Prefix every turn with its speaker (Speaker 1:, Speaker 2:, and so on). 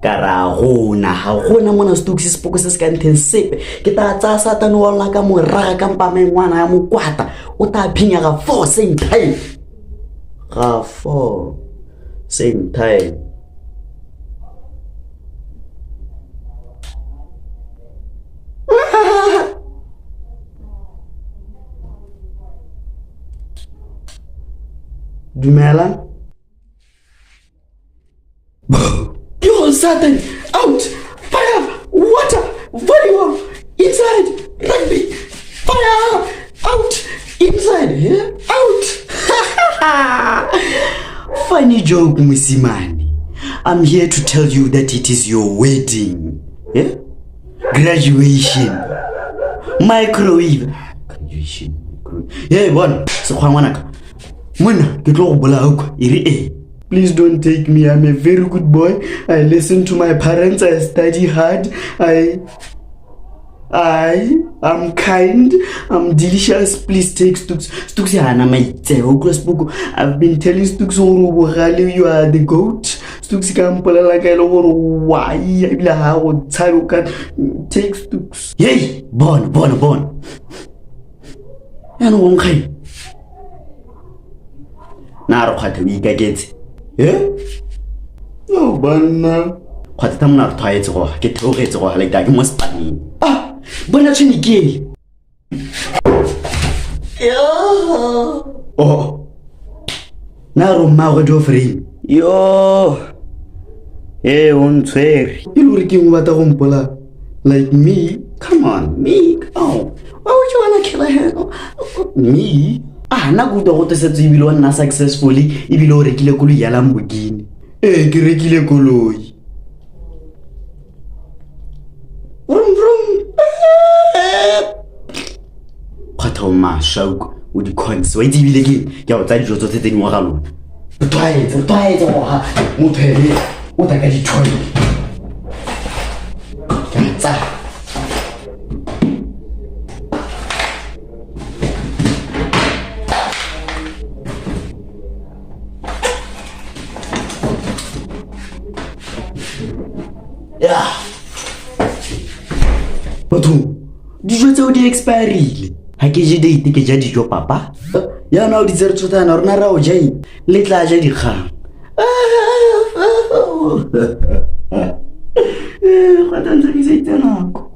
Speaker 1: Karagona ha gona mona Stokes sepoko se se ka nteng sepe ke ta tsa satane wa lona ka moraga ka mpame ngwana ya mokwata o ta phinya ga 4 same time ga 4 same time Dumela Yo, Satan, out! Fire! Water! Volleyball! Inside! Rugby! Fire! Out! Inside! Yeah? Out! Funny joke, Musimani. I'm here to tell you that it is your wedding. Yeah? Graduation. Microwave. Graduation. Yeah, one. So, Kwanwanaka. Muna, get low, Bola, Iri. Please don't take me. I'm a very good boy. I listen to my parents. I study hard. I'm kind. I'm delicious. Please take Stokes. Stokes, I've been telling Stokes, you are the goat. Stokes, why? Take Stokes. Yay! Born. And one kind. Now, what we get? Yeah? No, Banna. What I'm not tired to get to it like that. You must funny. Ah, Bonachini gay. Oh, now Mago Joffrey. Yo, hey, on swear. You were giving what a humpola like me. Come on, me. Oh, why would you want to kill a head? Me? Ah, na go to se tsibilo nna successfully ibile o rekile koloi ya Lamborghini. Ke rekile koloi. Vroom. Khatho ma shauk o di cons wa tsibile ke ya o tsa dijo tse tse ngwa ga lona. Twaetse go ha mophele o ta ka di tshwai. Tsa Yeah. Bathong, dijo tseo di expire-rile. Ha ke je date ke ja dijo papa. Ya na o di tsere tsotana rona ra o jai. Le tla ja di kgang. Ga tantsa ke se itse nako.